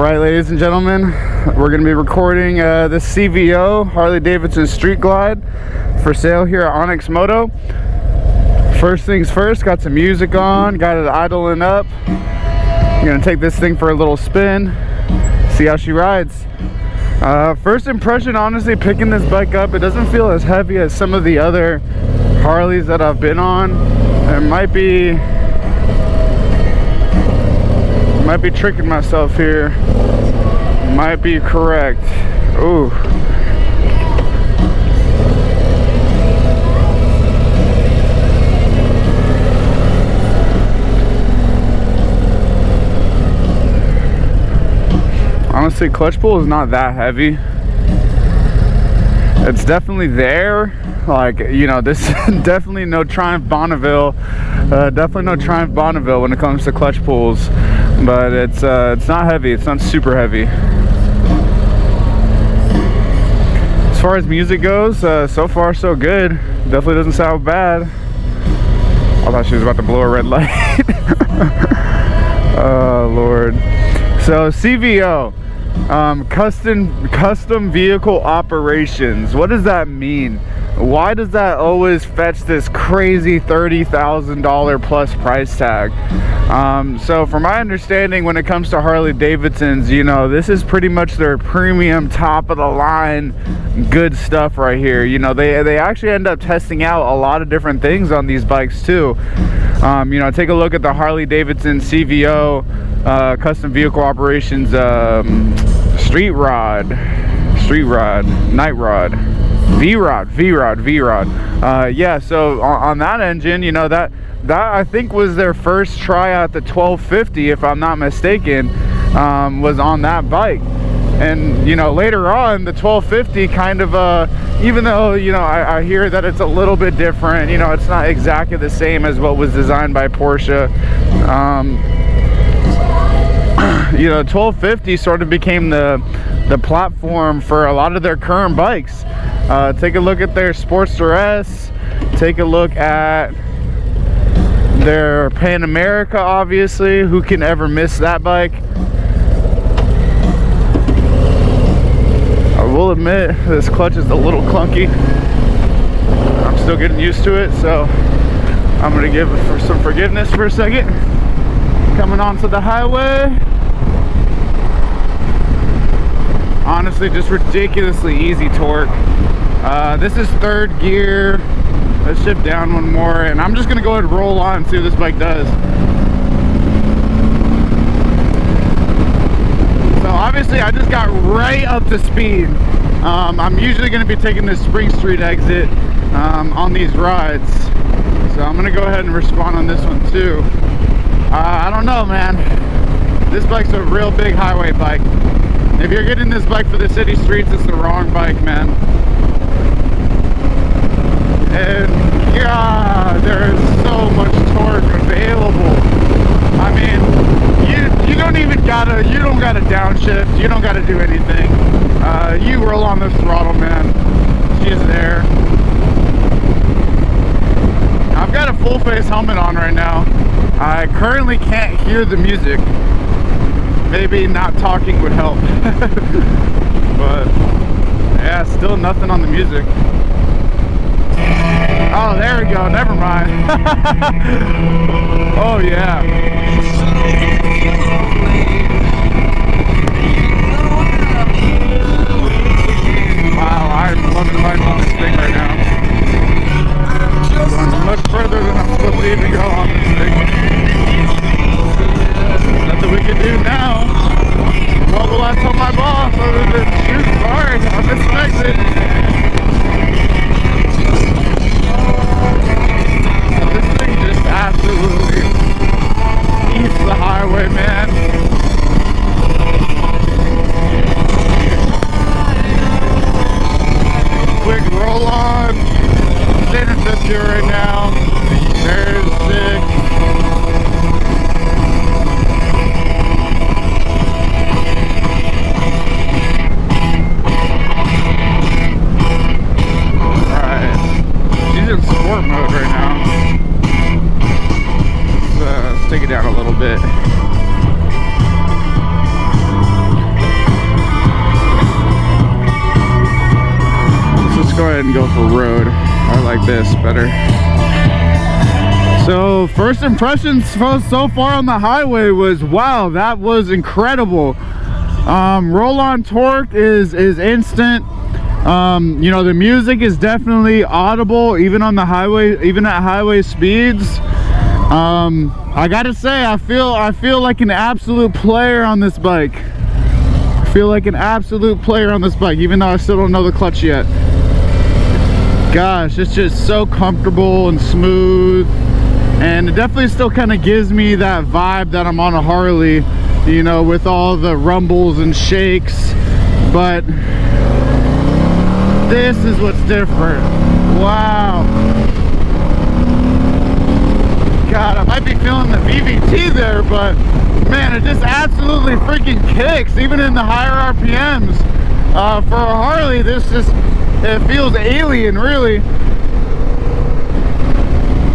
Alright, ladies and gentlemen, we're going to be recording this CVO Harley-Davidson Street Glide for sale here at ONYX MOTO. First things first, got some music on, got it idling up. I'm going to take this thing for a little spin, see how she rides. First impression, honestly, picking this bike up, it doesn't feel as heavy as some of the other Harleys that I've been on. It might be tricking myself here. Might be correct. Ooh. Honestly, clutch pull is not that heavy. It's definitely there. Like, you know, this is definitely no Triumph Bonneville. Definitely no Triumph Bonneville when it comes to clutch pulls. But it's not heavy. It's not super heavy. As far as music goes, so far so good. Definitely doesn't sound bad. I thought she was about to blow a red light. Oh Lord. So CVO, custom vehicle operations. What does that mean? Why does that always fetch this crazy $30,000 plus price tag? So from my understanding, when it comes to Harley-Davidsons, you know, this is pretty much their premium, top of the line good stuff right here. You know, they actually end up testing out a lot of different things on these bikes too. You know, take a look at the Harley-Davidson CVO custom vehicle operations street rod, night rod, V-Rod. Yeah, so on that engine, you know, that I think was their first try at the 1250, if I'm not mistaken, was on that bike. And, you know, later on, the 1250 kind of, even though, you know, I hear that it's a little bit different, you know, it's not exactly the same as what was designed by Porsche. You know, 1250 sort of became the platform for a lot of their current bikes. Take a look at their Sportster S. Take a look at their Pan America, obviously. Who can ever miss that bike? I will admit, this clutch is a little clunky. I'm still getting used to it, so I'm going to give it for some forgiveness for a second. Coming onto the highway. Honestly, just ridiculously easy torque. This is third gear. Let's shift down one more, and I'm just gonna go ahead and roll on and see what this bike does. So obviously I just got right up to speed. I'm usually gonna be taking this Spring Street exit on these rides. So I'm gonna go ahead and respond on this one too. I don't know, man. This bike's a real big highway bike. If you're getting this bike for the city streets, it's the wrong bike, man. And God, there is so much torque available. I mean, you don't gotta downshift. You don't gotta do anything. You roll on the throttle, man. She's there. I've got a full face helmet on right now. I currently can't hear the music. Maybe not talking would help. But yeah, still nothing on the music. Oh, there we go. Never mind. Oh yeah. Wow, I'm loving life on this thing right now. Going much further than I'm supposed to even go on this thing. Nothing we can do now. What will I tell my boss other than shoot? Sorry, I'm disconnected. This thing just absolutely eats the highway, man. Quick roll on. Staying in fifth gear right now. There's sick. Sport mode right now. Let's take it down a little bit. go ahead and go for road. I like this better. So first impressions so far on the highway was, wow, that was incredible. Roll-on torque is instant. You know, the music is definitely audible even on the highway, even at highway speeds. I gotta say, I feel like an absolute player on this bike. I feel like an absolute player on this bike, even though I still don't know the clutch yet. Gosh, it's just so comfortable and smooth, and it definitely still kind of gives me that vibe that I'm on a Harley, you know, with all the rumbles and shakes. But this is what's different. Wow. God, I might be feeling the VVT there, but man, it just absolutely freaking kicks, even in the higher RPMs. For a Harley, this just, it feels alien, really.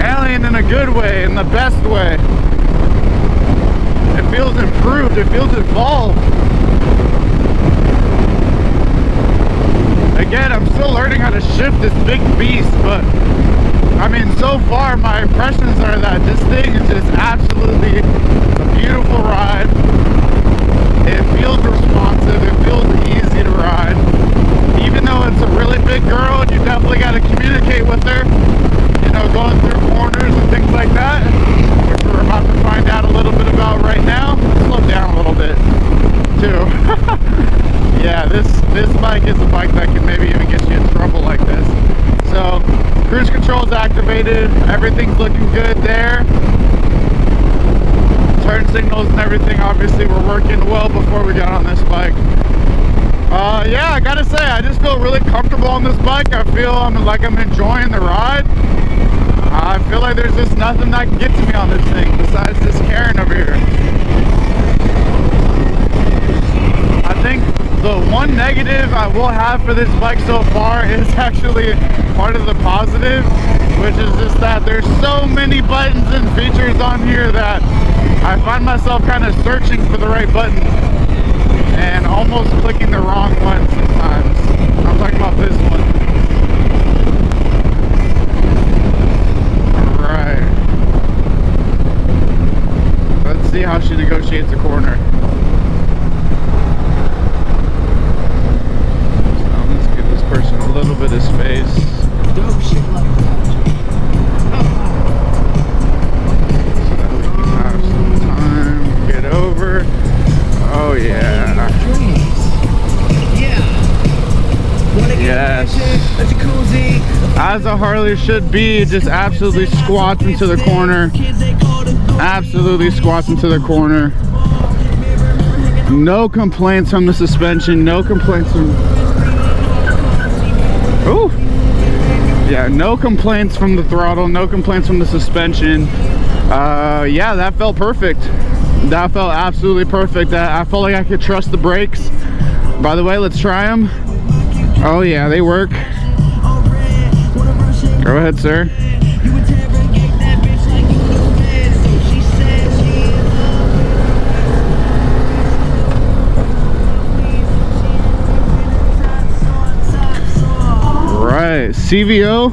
Alien in a good way, in the best way. It feels improved, it feels evolved. Again, I'm still learning how to shift this big beast, but I mean, so far my impressions are that this thing is just absolutely a beautiful ride. It feels responsive, it feels easy to ride. Even though it's a really big girl, you definitely got to communicate with her, you know, going through corners and things like that, which we're about to find out a little bit about right now. Slow down a little bit too. Yeah, this bike is a bike that can maybe even get you in trouble like this. So cruise control is activated, everything's looking good there. Turn signals and everything obviously were working well before we got on this bike. Yeah, I gotta say, I just feel really comfortable on this bike. I feel like I'm enjoying the ride. I feel like there's just nothing that can get to me on this thing besides this Karen over here. I think the one negative I will have for this bike so far is actually part of the positive, which is just that there's so many buttons and features on here that I find myself kind of searching for the right button and almost clicking the wrong one sometimes. I'm talking about this one. Alright. Let's see how she negotiates a corner. Person a little bit of space. Dope shit like that. So that we can have some time to get over. Oh yeah. Yes. As a Harley should be, it just absolutely squats into the corner. Absolutely squats into the corner. No complaints from the suspension, no complaints from yeah, no complaints from the throttle, no complaints from the suspension. Yeah, that felt perfect. That felt absolutely perfect. I felt like I could trust the brakes. By the way, let's try them. Oh yeah, they work. Go ahead, sir. Right, CVO,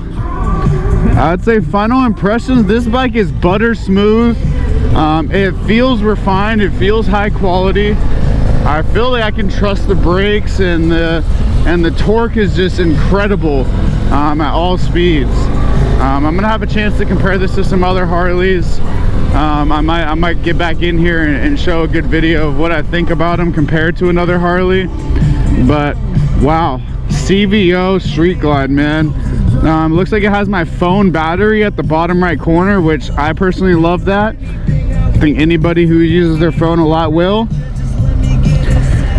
I'd say final impressions, this bike is butter smooth. It feels refined, it feels high quality. I feel like I can trust the brakes, and the torque is just incredible at all speeds. I'm gonna have a chance to compare this to some other Harleys. I might get back in here and show a good video of what I think about them compared to another Harley. But wow, CVO Street Glide, man. Looks like it has my phone battery at the bottom right corner, which I personally love that. I think anybody who uses their phone a lot will.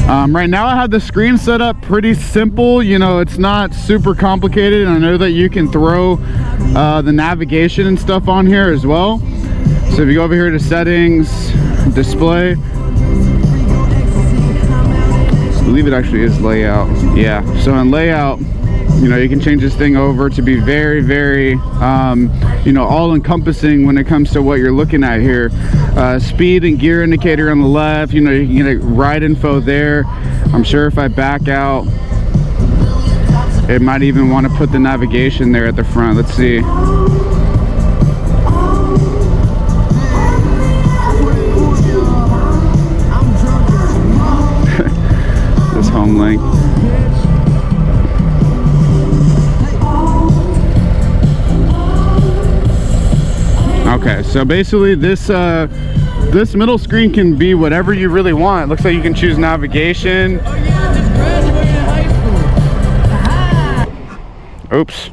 Right now I have the screen set up pretty simple, you know, it's not super complicated, and I know that you can throw the navigation and stuff on here as well. So if you go over here to settings, display, I believe it actually is layout. Yeah, so in layout, you know, you can change this thing over to be very, very, you know, all-encompassing when it comes to what you're looking at here. Speed and gear indicator on the left, you know, you can get ride info there. I'm sure if I back out, It might even want to put the navigation there at the front. Let's see. This home link. Okay, so basically this this middle screen can be whatever you really want. It looks like you can choose navigation. Oh yeah, I just graduated high school. Oops.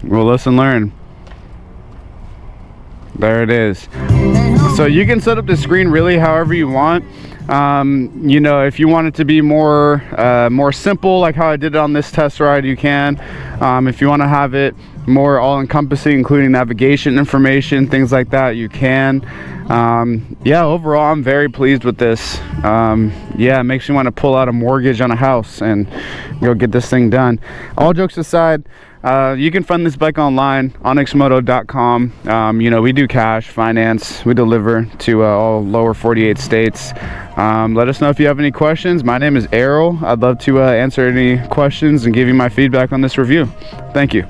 Well, listen, learn. There it is. So you can set up the screen really however you want. You know, if you want it to be more simple, like how I did it on this test ride, you can. If you want to have it more all-encompassing, including navigation information, things like that, you can. Yeah, overall, I'm very pleased with this. Yeah, it makes me want to pull out a mortgage on a house and go get this thing done. All jokes aside, you can find this bike online, ONYXMOTO.com. You know, we do cash, finance, we deliver to all lower 48 states. Let us know if you have any questions. My name is Errol. I'd love to answer any questions and give you my feedback on this review. Thank you.